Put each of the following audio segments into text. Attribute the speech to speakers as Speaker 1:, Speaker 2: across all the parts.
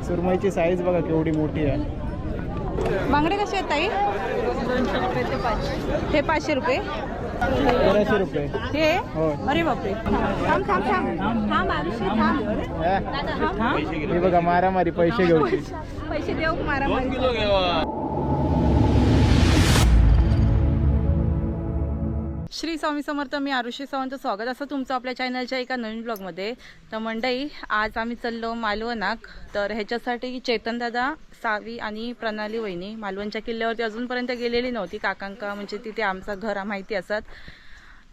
Speaker 1: सुरमईची size बघा केवढी मोठी आहे.
Speaker 2: बांगडे कसे आहेत ताई?
Speaker 3: 200 रुपये ते 500.
Speaker 2: हे 500 रुपये.
Speaker 1: 1300 रुपये.
Speaker 2: हे
Speaker 1: हो.
Speaker 2: अरे बापरे. थांब थांब थांब थांब आरुषी थांब.
Speaker 1: हा? हे बघा मारामारी पैसे घेऊची.
Speaker 2: पैसे देऊ मारा. श्री स्वामी समर्थ. मी आरुषी सावंत. स्वागत असं तुमचं आपल्या चॅनलच्या एका नवीन ब्लॉगमध्ये. तर मंडळी, आज आम्ही चाललो मालवणाक. तर ह्याच्यासाठी चेतन दादा, सावी आणि प्रणाली वहिनी मालवणच्या किल्ल्यावरती अजूनपर्यंत गेलेली नव्हती. काकांका म्हणजे तिथे आमचं घर माहिती असत,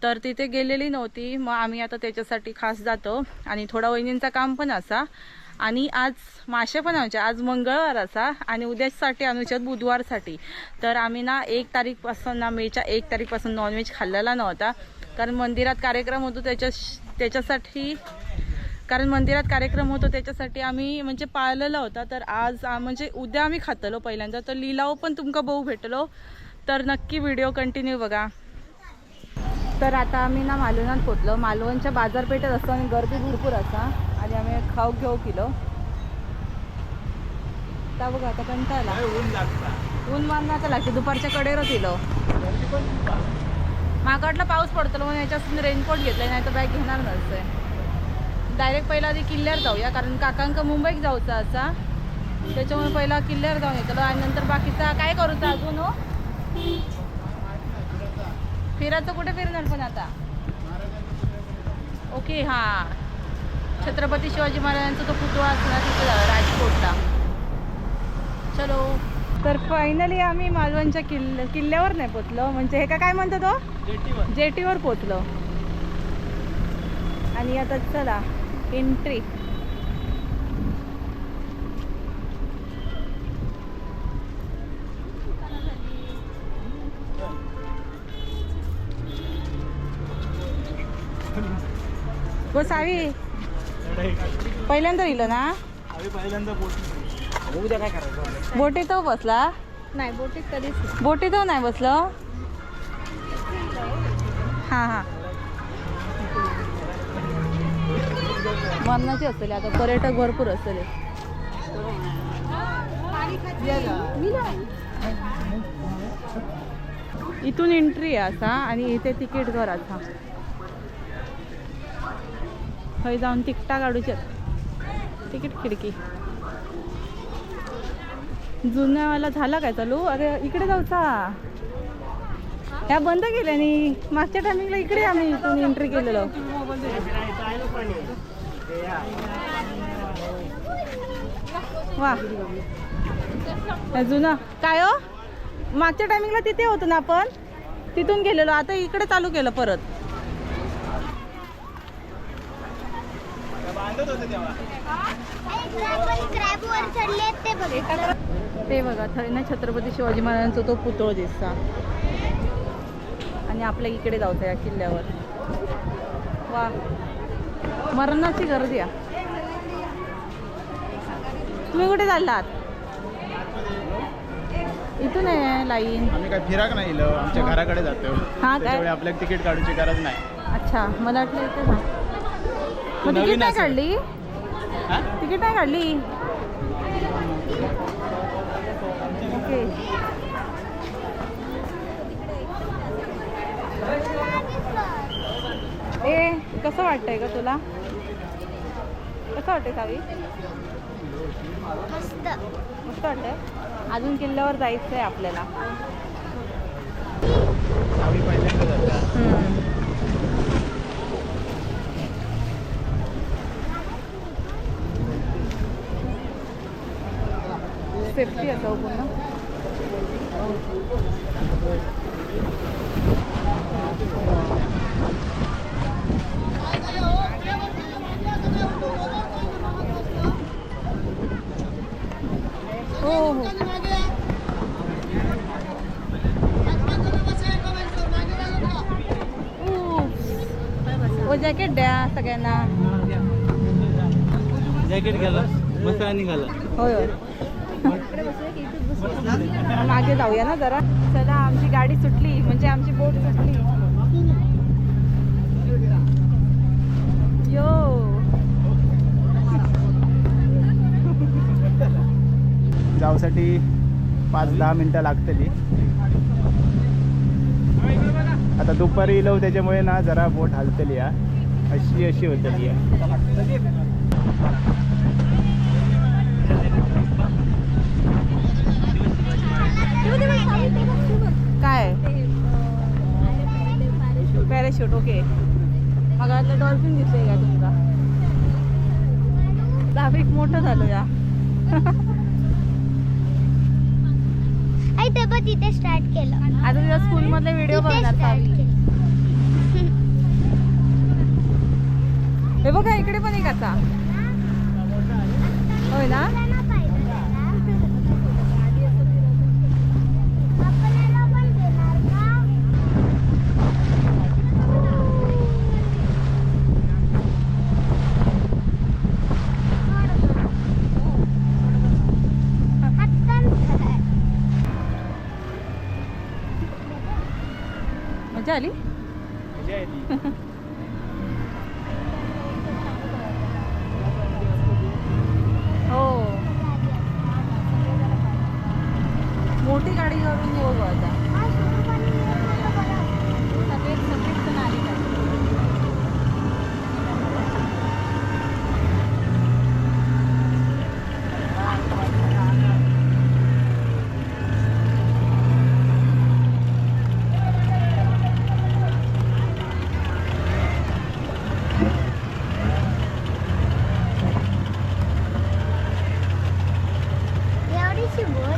Speaker 2: तर तिथे गेलेली नव्हती. मग आम्ही आता त्याच्यासाठी खास जातो आणि थोडा वहिनींचा काम पण असा. आणि आज मासे पण आमचे. आज मंगळवार असा आणि उद्यासाठी अनुच्यात बुधवारसाठी. तर आम्ही ना 1 तारीखपासून ना मेच्या 1 तारीखपासून नॉनव्हेज खाल्लेला नव्हता. कारण मंदिरात कार्यक्रम होतो त्याच्यासाठी आम्ही म्हणजे पाळलेला होता. तर आज म्हणजे उद्या आम्ही खातलो पहिल्यांदा. तर लिलाव पण तुमका बघू भेटलो. तर नक्की व्हिडिओ कंटिन्यू बघा. तर आता आम्ही ना मालवणात पोचलो. मालवणच्या बाजारपेठेत असतो आणि गर्दी भरपूर असा. आणि आम्ही खाऊ घेऊ किलो. आता बघा, आता कंटाळला. ऊन मारण्याचा लागते. दुपारच्या कडेवर दिलो. मागाटला पाऊस पडतो म्हणून याच्यातून रेनकोट घेतलाय, नाही तर बॅग घेणार नसतंय. डायरेक्ट पहिला आधी किल्ल्यावर जाऊया, कारण काकांका मुंबईत जाऊचा असा. त्याच्यामुळे पहिला किल्ल्यावर जाऊन येतलो आणि नंतर बाकीचा काय करूचा अजून. हो, फिरायचं कुठे फिरणार पण आता. ओके, हां, छत्रपती शिवाजी महाराजांचा तो पुतळा असणार तिथे राजकोटला. चलो. तर फायनली आम्ही मालवणच्या किल्ल्यावर नाही पोचलो. म्हणजे हे काय म्हणतो तो जेटीवर पोचलो. आणि आता चला एंट्री. हो सावी, पहिल्यांदा इलं ना. बोटीत बसला
Speaker 3: नाही, बोटीत कधीच
Speaker 2: बोटीत नाही बसलो. हां हां, मरणाची असेल आता. पर्यटक भरपूर असेल. इथून एंट्री आहे असा आणि इथे तिकीट घर असा. खंय जाऊन तिकटा काढूचे. तिकीट खिडकी जुन्यावाला झाला काय चालू. अरे इकडे जाऊचा. ह्या बंद केल्याने. मागच्या टायमिंगला इकडे आम्ही इथून एंट्री केलेलो. वा, जुना काय हो. मागच्या टायमिंगला तिथे होतो ना आपण, तिथून गेलेलो. आता इकडे चालू केलं परत. ते बघा, थळीना छत्रपती शिवाजी महाराजांचा तो पुतळा दिसता. आणि आपल्या इकडे जाऊचं या किल्ल्यावर. वा, मरणाची गर्दी आहे. तुम्ही कुठे चाललात? इथून आहे लाईन.
Speaker 1: आम्ही काय फिराक नाही इलो, आमच्या घराकडे जातो.
Speaker 2: हा काय,
Speaker 1: आपल्याला तिकीट काढूची गरज नाही.
Speaker 2: अच्छा, मला वाटलं इथे ना. मग तिकीट नाही काढली? तिकीट नाही काढली. ओके. ए, कसं वाटतंय का तुला? कसं वाटतंय सावी?
Speaker 3: मस्त
Speaker 2: मस्त वाटतंय. अजून किल्ल्यावर जायचं आहे आपल्याला.
Speaker 1: आम्ही पहिल्यांदा जातो.
Speaker 2: सेफ्टी असावं पूर्ण. हो हो, ओ जॅकेट द्या सगळ्यांना.
Speaker 1: जॅकेट घाला, मस्त निघाला.
Speaker 2: होय होय. मागे जाऊया ना जरा. चला, आमची गाडी सुटली, म्हणजे आमची बोट सुटली. यो
Speaker 1: जाऊसाठी 5-10 मिनटं लागतली. आता दुपारी येलो त्याच्यामुळे ना जरा बोट हलतली या अशी होतली या.
Speaker 2: काय पॅराशूट? ओके. मग आता डॉल्फिन दिसले का तुमका? ट्रॅफिक मोठं झालं या.
Speaker 4: ते पण तिथे स्टार्ट केलं.
Speaker 2: आता तुझ्या स्कूल मधले व्हिडिओ बघणार सावी. हे बघा इकडे पण एक आता. होय ना? मजा आली? हो. मोठी गाडी करून येऊ गं आता. सगळेच पण आली का?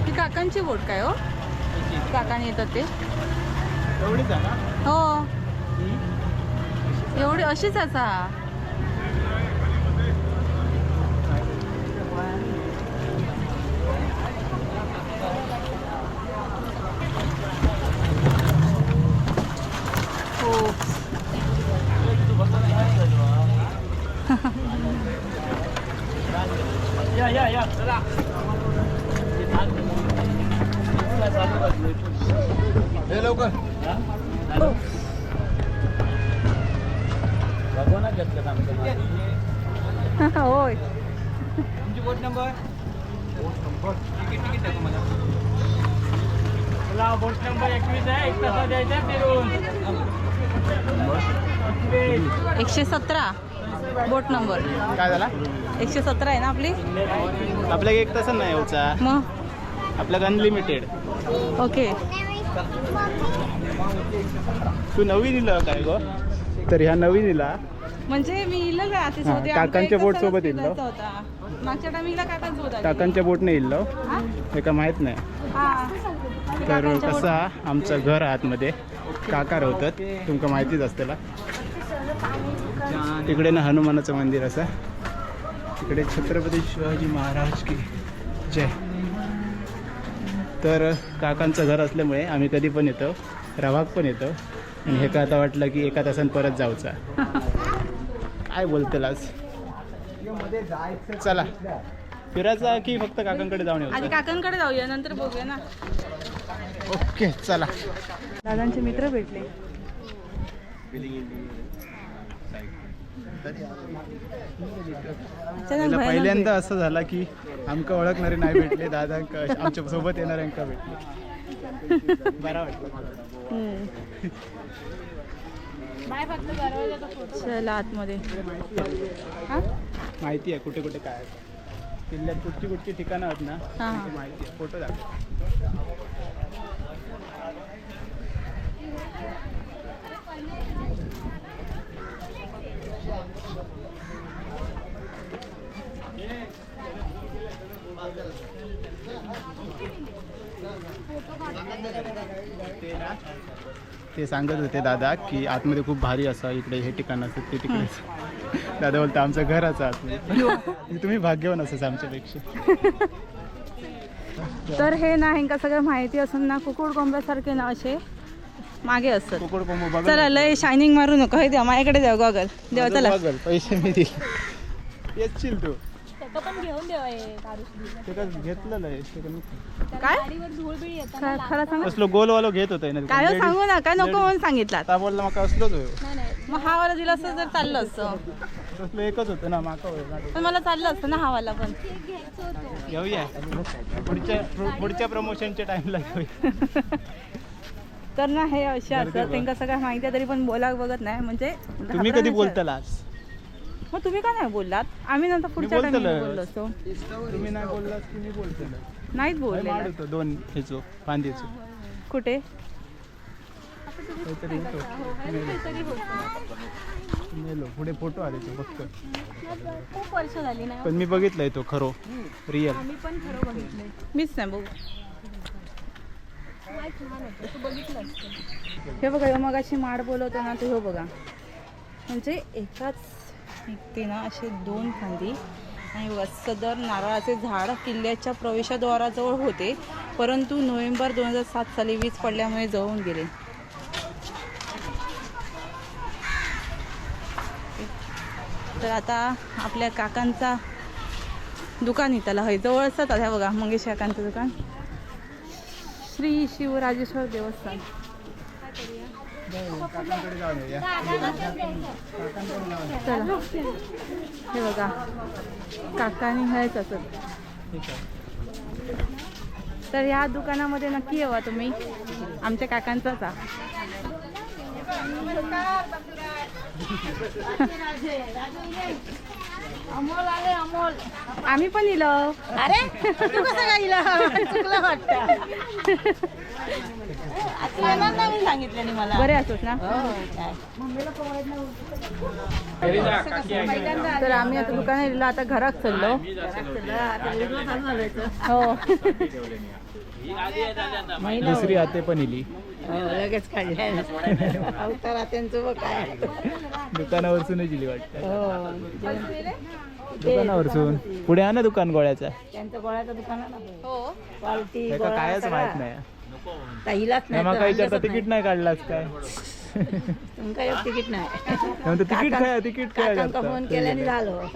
Speaker 2: ती काकांची बोट काय हो? काकाने येतात ते.
Speaker 1: एवढीच आहे ना?
Speaker 2: हो एवढी अशीच असा. हो.
Speaker 1: लवकर
Speaker 2: होय.
Speaker 1: तुमची बोट नंबर? तिकीट टाका मला. बोट नंबर 21 आहे. 1 तासात द्यायचा फिरून.
Speaker 2: 117 बोट नंबर.
Speaker 1: काय झाला?
Speaker 2: 117 आहे ना आपली?
Speaker 1: आपल्या 1 तास नाही होता.
Speaker 2: मग
Speaker 1: आपल्याला अनलिमिटेड.
Speaker 2: ओके.
Speaker 1: तू नवीन इलं काय गो? तर ह्या नवीन इला
Speaker 2: म्हणजे मी इल्ल का ते सोबत
Speaker 1: काकांच्या बोट सोबत इल्लो.
Speaker 2: होता मागच्या टाइमिंगला काकांच होता.
Speaker 1: काकांच्या बोटने इल्लो हे का माहित नाही. तर कसा आमचं घर आतमध्ये काका राहतात तुमका माहितीच असतेला. तिकडे ना हनुमानाचं मंदिर असं. तिकडे छत्रपती शिवाजी महाराज की जय. तर काकांचं घर असल्यामुळे आम्ही कधी पण येतो, रवाक पण येतो. आणि हे का आता वाटलं की 1 तासानं परत जाऊचा. काय बोलतेलास? चला फिरायचा की फक्त काकांकडे जाऊन येऊ?
Speaker 2: आधी काकांकडे जाऊया नंतर बघूया ना.
Speaker 1: ओके चला.
Speaker 2: दादांचे मित्र भेटले.
Speaker 1: पहिल्यांदा असं झालं की आमका ओळखणारे नाही भेटले. दादा आमच्या सोबत येणाऱ्यांका भेटले. बरा वाटलं.
Speaker 2: चला आतमध्ये.
Speaker 1: माहिती आहे कुठे कुठे काय आहे. किल्ल्यात कुठची कुठची ठिकाणं आहेत ना ती माहिती आहे. फोटो दाखव. ते सांगत होते दादा की आतमध्ये खूप भारी असं इकडे हे ठिकाण असतं ते तिकडे. दादा बोलतो आमचं घराचं आतमध्ये. तुम्ही भाग्यवान असंच आमच्यापेक्षा.
Speaker 2: तर हे ना ह्यांका सगळं माहिती असून ना कुकुड कोंबड्यासारखे ना असे मागे असतात.
Speaker 1: कुकुड कोंबू बघा.
Speaker 2: चला लय शायनिंग मारू नको. हे द्या माझ्याकडे द्या गॉगल. देवा चला.
Speaker 1: बघल पैसे मी दिले. येशील तू
Speaker 3: पण घेऊन देवा
Speaker 1: ते का घेतलेलं आहे
Speaker 2: काय खरं सांगू?
Speaker 1: असलो गोलवालो घेत होता ना.
Speaker 2: काय सांगू नका नको म्हणून सांगितलं.
Speaker 1: आता बोलला मग असलो तो.
Speaker 2: मग हा वाला दिला असतं तर चाललं असतं.
Speaker 1: तसलं एकच होतं ना माका
Speaker 2: पण मला चाललं असतं ना हावाला पण.
Speaker 1: घेऊया पुढच्या प्रमोशनच्या टाइमला घेऊया.
Speaker 2: तर ना हे असे असतात त्यांना सगळं माहिती आहे तरी पण बोलाक बघत नाही म्हणजे
Speaker 1: तुम्ही कधी बोलतालास?
Speaker 2: मग तुम्ही का नाही बोललात? आम्ही नंतर पुढच्या टाइमला बोललो असतो.
Speaker 1: तुम्ही नाही बोललास तुम्ही बोलतो
Speaker 2: नाहीच बोलले.
Speaker 1: माड होतो 2 ह्याचो फांदीचो
Speaker 2: कुठे
Speaker 1: काहीतरी होतो मेलो. पुढे फोटो आले तो फक्त.
Speaker 3: खूप वर्ष झाली ना.
Speaker 1: पण मी बघितलंय तो खरो रिअल.
Speaker 3: मी पण खरं बघितलंय.
Speaker 2: मीच नाही बघू.
Speaker 3: तू बघितलं असतं.
Speaker 2: हे बघा मग अशी माड बोलवतो ना तो हे बघा म्हणजे एकाच निघते ना असे 2 फांदी. आणि बघा सदर नारळाचे झाड किल्ल्याच्या प्रवेशद्वाराजवळ होते परंतु नोव्हेंबर 2007 साली वीज पडल्यामुळे जळून गेले. तर आता आपल्या काकांचा दुकान इथला आहे जवळच ह्या बघा मंगेश काकांचं दुकान श्री शिवराजेश्वर देवस्थान. चला हे बघा काकांनी हेच असत. तर ह्या दुकानामध्ये नक्की येवा तुम्ही आमच्या काकांचाच.
Speaker 3: अमोल आले अमोल.
Speaker 2: आम्ही पण इलो.
Speaker 3: अरे तू कसं काय चुकलं वाटतं. सांगितलं मला.
Speaker 2: बरे असोत ना. तर आम्ही आता दुकानात गेलो आता घरात चाललो. हो
Speaker 1: दुसरी आते पण इली
Speaker 3: लगेच काढले अवतार आत्यांचं काय
Speaker 1: दुकानावरसूनच इली वाटतं. दुकानावरसून पुढे आहे ना दुकान गोळ्याचा.
Speaker 3: त्यांचं गोळ्याचं दुकान
Speaker 2: हो
Speaker 3: क्वालिटी
Speaker 1: त्याला कायच माहित नाही.
Speaker 3: ताईलाच नाही
Speaker 1: माका विचारता तिकीट नाही काढलास काय?
Speaker 3: तुमका एक तिकीट नाही.
Speaker 1: म्हणतो तिकीट काय
Speaker 3: काकांका फोन केल्याने झालं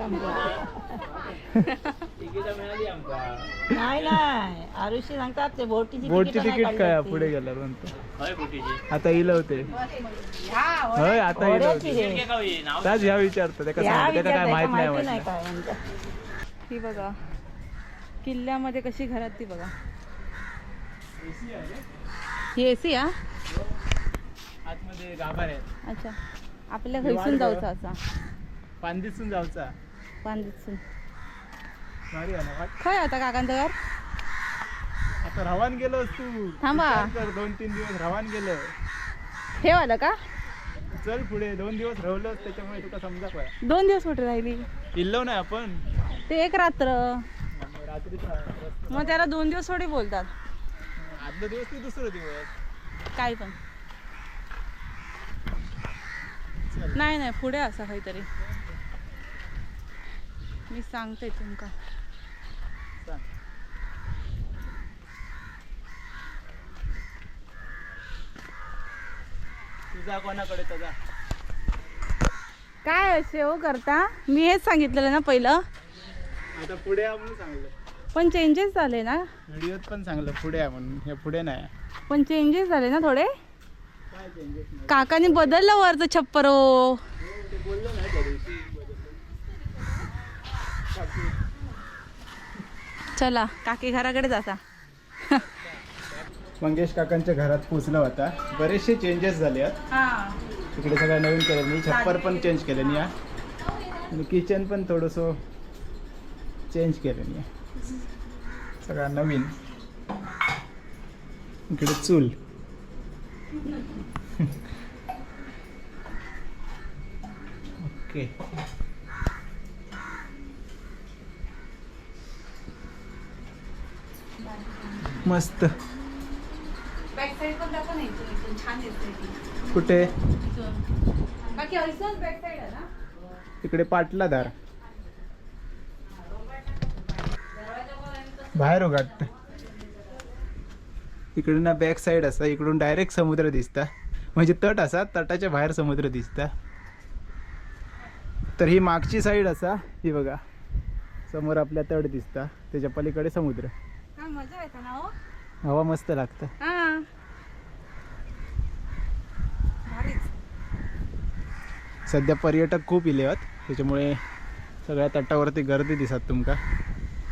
Speaker 3: नाही आरुषी सांगतात ते
Speaker 1: बोटची तिकीट काय पुढे गेल्यावर म्हणतो. आता इलं होते होय आता इलं होते त्याच ह्या विचारतो त्याला काय माहित नाही वाटलं.
Speaker 2: ही बघा किल्ल्यामध्ये कशी घरात ती बघा. ही एसी हा.
Speaker 1: आतमध्ये गाभार आहेत.
Speaker 2: अच्छा आपल्या घरीसून जाऊचा असा
Speaker 1: पांदीतून जाऊचा
Speaker 2: पांदीतून
Speaker 1: भारी आहे ना वाट.
Speaker 2: काय आता काकांचं घर.
Speaker 1: आता रवान गेलोस तू.
Speaker 2: थांबा.
Speaker 1: 2-3 दिवस रवान गेलं.
Speaker 2: हे वालं का.
Speaker 1: चल पुढे 2 दिवस राहिलोस त्याच्यामुळे तुका समजा काय
Speaker 2: 2 दिवस कुठे राहिली.
Speaker 1: इल्लो नाही आपण
Speaker 2: ते एक रात्र
Speaker 1: रात्रीचा
Speaker 2: मग त्याला 2 दिवस थोडी बोलतात.
Speaker 1: आदला दिवस ते दुसरा दिवस
Speaker 2: काय पण नाही पुढे असा काहीतरी मी सांगते तुमका.
Speaker 1: तुझा कोणाकडे तुझा
Speaker 2: काय असे हो करता. मी हेच सांगितलेलं ना पहिलं.
Speaker 1: आता पुढे आहे म्हणून सांगलं
Speaker 2: पण चेंजेस झाले ना.
Speaker 1: व्हिडिओत पण सांगलं पुढे आहे म्हणून. हे पुढे नाही.
Speaker 2: पण चेंजेस झाले ना थोडे.
Speaker 1: काय चेंजेस नाही
Speaker 2: काकाने बदललं वरचं छप्पर हो.
Speaker 1: ते बोललो नाही त्या दिवशी.
Speaker 2: चला काकी घराकडे जाता.
Speaker 1: मंगेश काकांच्या घरात पोचलो आता. बरेचसे चेंजेस झाले आहेत.
Speaker 2: हा
Speaker 1: इकडे सगळं नवीन केलं मी. छप्पर पण चेंज केलं या आणि किचन पण थोडंसं चेंज केलं मी. सगळं नवीन. इकडे चूल. ओके मस्त.
Speaker 2: बॅक साईड पण दाखवा नाही इथून छान दिसते.
Speaker 1: कुठे
Speaker 2: बाकी असंच बॅक साईड आहे ना.
Speaker 1: इकडे पाटला दार बाहेर उघडत. इकडे ना बॅक साईड असा इकडून डायरेक्ट समुद्र दिसता. म्हणजे तट असा तटाच्या बाहेर समुद्र दिसता. तर ही मागची साईड असा ही बघा समोर आपल्या तट दिसता त्याच्या पलीकडे समुद्र.
Speaker 2: काय मजा येते ना हो.
Speaker 1: हवा मस्त लागतं.
Speaker 2: हा भारीच.
Speaker 1: सध्या पर्यटक खूप इले आहेत. त्याच्यामुळे सगळ्या तटावरती गर्दी दिसत तुमका.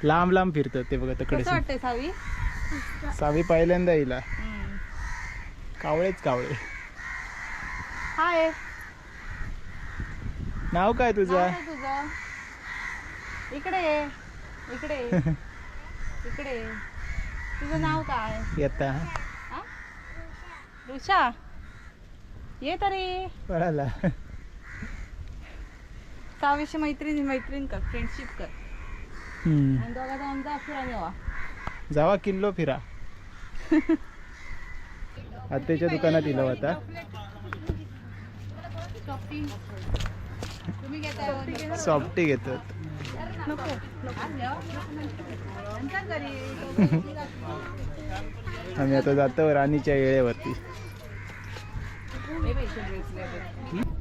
Speaker 1: लांब लांब फिरतात ते बघा तिकडे.
Speaker 2: कसं वाटतंय सावी?
Speaker 1: सावी पहिल्यांदा येईला. कावळेच कावळे.
Speaker 2: हाय,
Speaker 1: नाव काय तुझं?
Speaker 2: नाव काय तुझं? इकडे ये, इकडे ये, इकडे ये. तुझं नाव काय?
Speaker 1: येता
Speaker 2: हा? ऋषा, ये तरी.
Speaker 1: पळाला.
Speaker 2: सावीशी मैत्रीण कर, फ्रेंडशिप कर. आणि दोघा जाऊन जा फिरायला येवा.
Speaker 1: जावा किल्लो फिरा. आत्याच्या दुकानात दिला होता.
Speaker 2: शॉपिंग तुम्ही घेताय?
Speaker 1: सॉफ्टी घेतात.
Speaker 2: नको
Speaker 1: आम्ही आता जातो राणीच्या येळेवरती.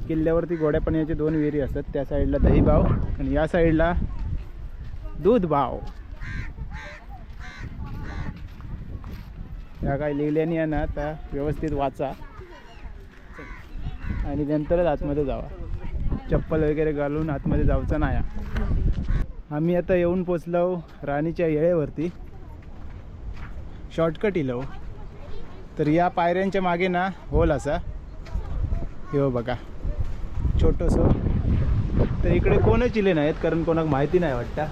Speaker 1: किल्ल्यावरती गोड्या पाण्याचे 2 विहिरी असतात. त्या साईडला दही बाव आणि या साईडला दूध बाव. या काय लिहिल्याने आहे ना, आता व्यवस्थित वाचा आणि नंतरच आतमध्ये जावा. चप्पल वगैरे घालून आतमध्ये जाऊचं नाही. आम्ही आता येऊन पोचलो राणीच्या येळेवरती. शॉर्टकट इलो. तर या पायऱ्यांच्या मागे ना होल असा हो बघा छोटंसं. तर इकडे कोणच इले नाहीत कारण कोणाक माहिती नाही वाटतं.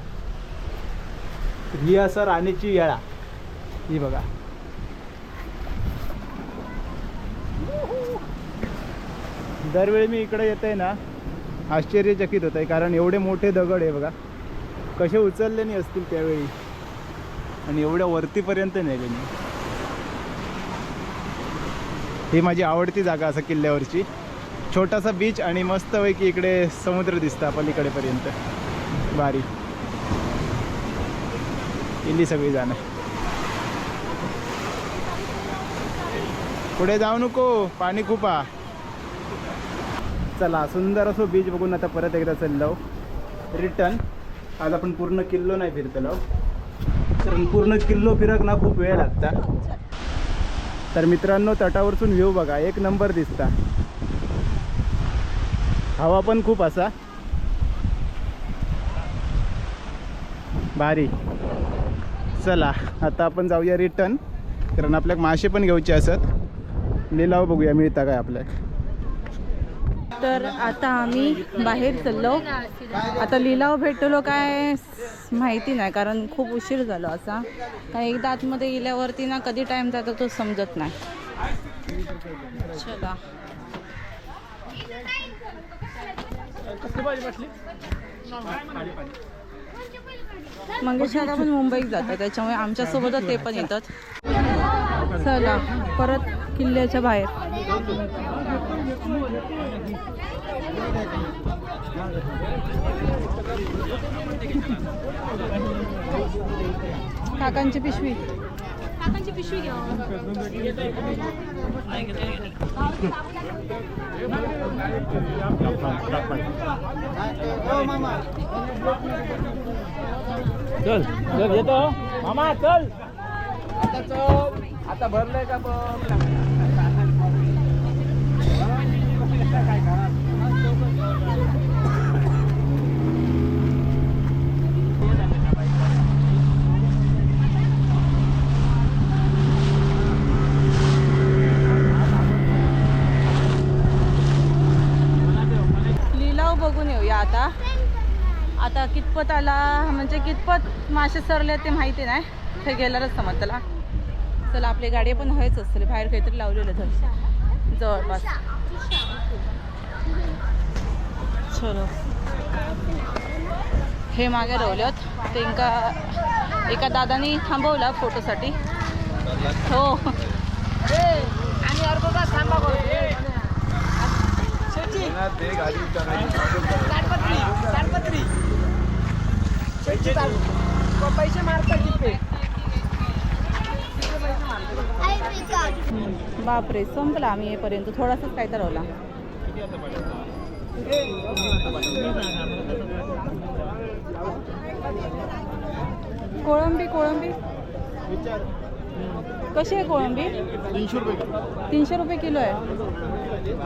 Speaker 1: ही असं राणीची येळा ही बघा. दरवेळी मी इकडे येते ना आश्चर्यचकित होत आहे कारण एवढे मोठे दगड आहे बघा. कसे उचलले नाही असतील त्यावेळी आणि एवढ्या वरतीपर्यंत नेले नाही. ही माझी आवडती जागा असं किल्ल्यावरची. छोटासा बीच आणि मस्तपैकी इकडे समुद्र दिसतं पलीकडेपर्यंत. भारी इल्ली सगळी जाणं. पुढे जाऊ नको, पाणी खूप आ. चला सुंदर असो बीच बघून आता परत एकदा चाललो रिटर्न. आज आपण पूर्ण किल्लो नाही फिरतलो कारण पूर्ण किल्लो फिरक ना खूप वेळ लागता. तर मित्रांनो तटावरतून व्ह्यू बघा एक नंबर दिसता. हवा पण खूप असा भारी. चला आता आपण जाऊया रिटर्न कारण आपल्याक मासे पण घेऊचे असत. लिलाव बघूया मिळता काय आपल्याक.
Speaker 2: तर आता आम्ही बाहेर चाललो. आता लिलाव भेटलो काय माहिती नाही कारण खूप उशीर झालो असा. एकदा आतमध्ये गेल्यावरती ना कधी टाइम जातो तो समजत नाही. चला मंगेश दादा पण मुंबईत जातात त्याच्यामुळे आमच्यासोबतच ते पण येतात. चला परत किल्ल्याच्या बाहेर. काकांची पिशवी घ्या.
Speaker 1: चल चल येतो मामा चल. आता भरलंय का बघ.
Speaker 2: लिलाव बघून येऊया आता. आता कितपत आला म्हणजे कितपत मासे सरले ते माहिती नाही. ते गेल्यावरच समजला. चला आपली गाडी पण हवेच असते बाहेर काहीतरी लावलेलं तर जवळपास. चलो हे मागे रवल्यात ते एका दादानी थांबवला फोटोसाठी. हो
Speaker 3: पैसे मारतात.
Speaker 2: बापरे संपला. आम्ही येईपर्यंत थोडासाच काय तरवला. कोळंबी कशी आहे कोळंबी?
Speaker 1: 300 रुपये.
Speaker 2: 300 रुपये किलो आहे.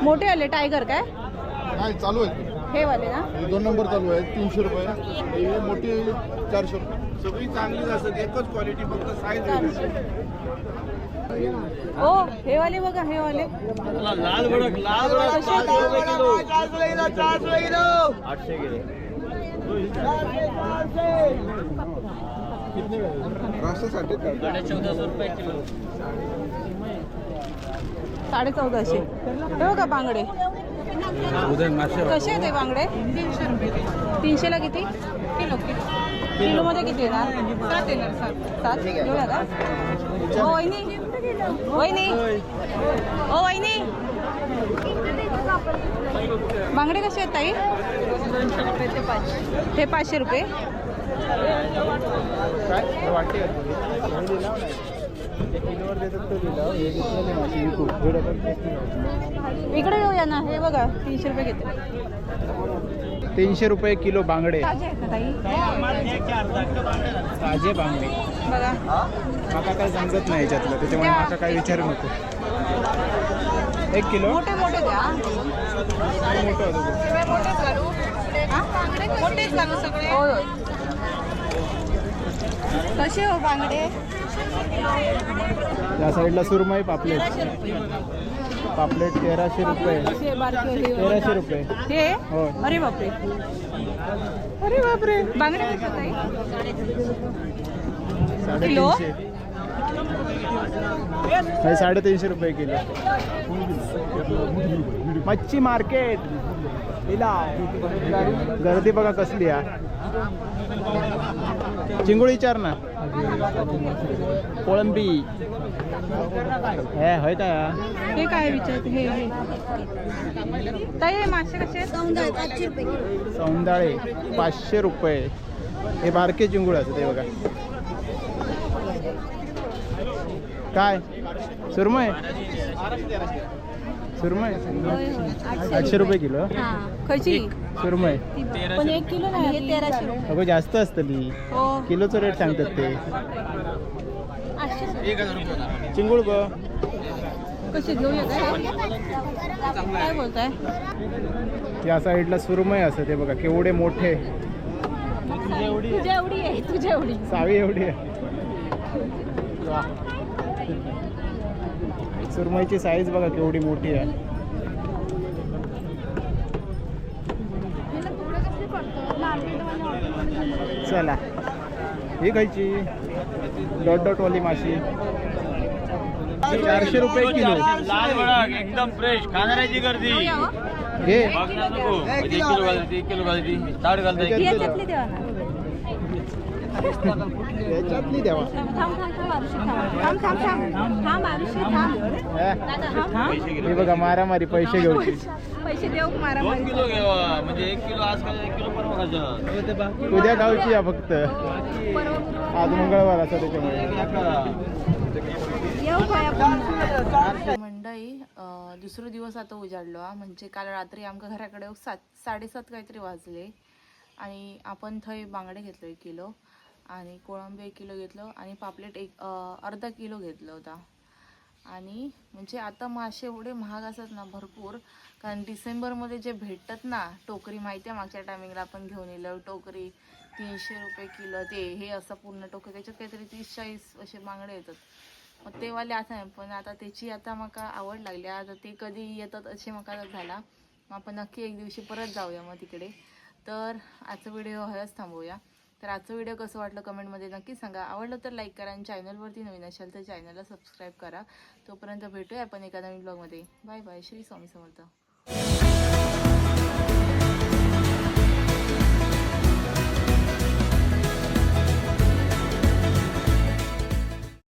Speaker 2: मोठे आले टायगर काय
Speaker 1: चालू आहे.
Speaker 2: हे वाले ना?
Speaker 4: 2 नंबर चालू आहे 300 रुपये, ही मोठी 400 रुपये.
Speaker 1: सगळी चांगलीच असतात, एकच क्वालिटी, फक्त साईज
Speaker 2: हो हे वाले बघा, हे वाले
Speaker 5: लाल भडक
Speaker 2: कसे आहेत?
Speaker 5: 800 गेले.
Speaker 4: राष्ट्रासाठी
Speaker 5: 1450 रुपये किलो.
Speaker 2: 1450. हे बघा बांगडे कसे आहेत हे बांगडे? 300 रुपये. 300 ला किती किलो? किलो मध्ये किती येणार? 7 येणार. 7 घेऊया का? हो वहिनी, वहिनी, ओ वहिनी, बांगडे कसे आहेत ताई? हे 500 रुपये.
Speaker 1: काय वाटते किलोवर देतात तो लिलाव, हे घेतलेले मासे विकू, हे डबल टेस्टी.
Speaker 2: इकडे येऊया ना, हे बघा 300 रुपये घेते.
Speaker 1: 300 रुपये किलो बांगडे,
Speaker 2: ताजे आहेत ना ताई?
Speaker 1: ताजे बांगडे.
Speaker 2: बघा
Speaker 1: माका काय समजत नाही याच्यातलं, त्याच्यामुळे माका काय विचारू नको. 1 किलो
Speaker 2: मोठे मोठे द्या.
Speaker 1: मोठं होतं.
Speaker 2: मोठेच लागू सगळे. होय होय. कसे हो बांगडे?
Speaker 1: या साईडला सुरमई पापलेट, पापलेट 1300 रुपये. 1300 रुपये.
Speaker 2: हे
Speaker 1: हो.
Speaker 2: अरे बापरे,
Speaker 1: अरे बापरे,
Speaker 2: बांगडे कसे ताई? किलो?
Speaker 1: 350. हे 350 रुपये किलो. मच्छी मार्केट इला गर्दी बघा कसली आहे. चिंगुळी विचार ना, कोळंबी हे होय का?
Speaker 2: हे काय विचारते? हे हे ताई हे मासे कसे आहेत?
Speaker 3: 500 रुपये.
Speaker 1: सौंदाळे 500 रुपये. हे बारके चिंगुळ असते ते बघा. काय सुरमय? सुरमय 800 रुपये किलो.
Speaker 2: खयची?
Speaker 1: सुरमय
Speaker 2: पण 1 किलो नाही, हे 1300 रुपये.
Speaker 1: अगं जास्त असतली,
Speaker 2: हो
Speaker 1: किलोचं रेट सांगतात ते.
Speaker 2: 800.
Speaker 1: चिंगुळ ग
Speaker 2: कशी घेऊया काय बोलताय?
Speaker 1: या साईडला सुरमय असं ते बघा, केवढे मोठे.
Speaker 2: तुझ्या एवढी आहे, तुझ्या एवढी.
Speaker 1: सावी एवढी आहे. सुरमईची साईज बघा केवढी मोठी आहे. चला ही खायची डॉट डॉट वाली माशी 400 रुपये किलो.
Speaker 5: लाल भडक एकदम फ्रेश, खाणाऱ्याची गर्दी.
Speaker 1: घे
Speaker 5: बघणार नको. 1 किलो घालती, 1 किलो घालती, 60 घालते.
Speaker 2: याच्यातली देवा ना.
Speaker 1: याच्यातली द्यावा. हे बघा मारामारी पैसे घेऊची.
Speaker 2: पैसे देऊ मारा
Speaker 5: 2 किलो घ्यावा, म्हणजे 1 किलो आज खायचं, 1 किलो परवा खायचं.
Speaker 1: उद्या गावची या फक्त, आज मंगळवार असा त्याच्यामुळे.
Speaker 2: मंडळी दुसरो दिवस आता उजाडलो हा. म्हणजे काल रात्री आमच्या घराकडे 7:30 काहीतरी वाजले आणि आपण थंय बांगडे घेतलो 1 किलो आणि कोळंबी 1 किलो घेतलं आणि पापलेट अर्धा किलो घेतलं होता. आणि म्हणजे आता मासे एवढे महाग असतात ना भरपूर, कारण डिसेंबरमध्ये जे भेटतात ना टोकरी, माहिती आहे मागच्या टायमिंगला आपण घेऊन येलो टोकरी 300 रुपये किलो, ते हे असं पूर्ण टोकरी, त्याच्यात काहीतरी 30-40 असे बांगडे येतात. मग ते वाले आता नाही, पण आता त्याची आता मला आवड लागली. आता ते कधी येतात असे मला झाला. मग आपण नक्की एक दिवशी परत जाऊया मग तिकडे. तर आजचा व्हिडिओ हयच थांबवूया. तर आजचं व्हिडिओ कसं वाटलं कमेंटमध्ये नक्की सांगा. आवडलं तर लाईक करा आणि चॅनलवरती नवीन असेल तर चॅनलला सबस्क्राईब करा. तोपर्यंत भेटूया आपण एका नवीन ब्लॉगमध्ये. Bye bye. श्री स्वामी समर्थ.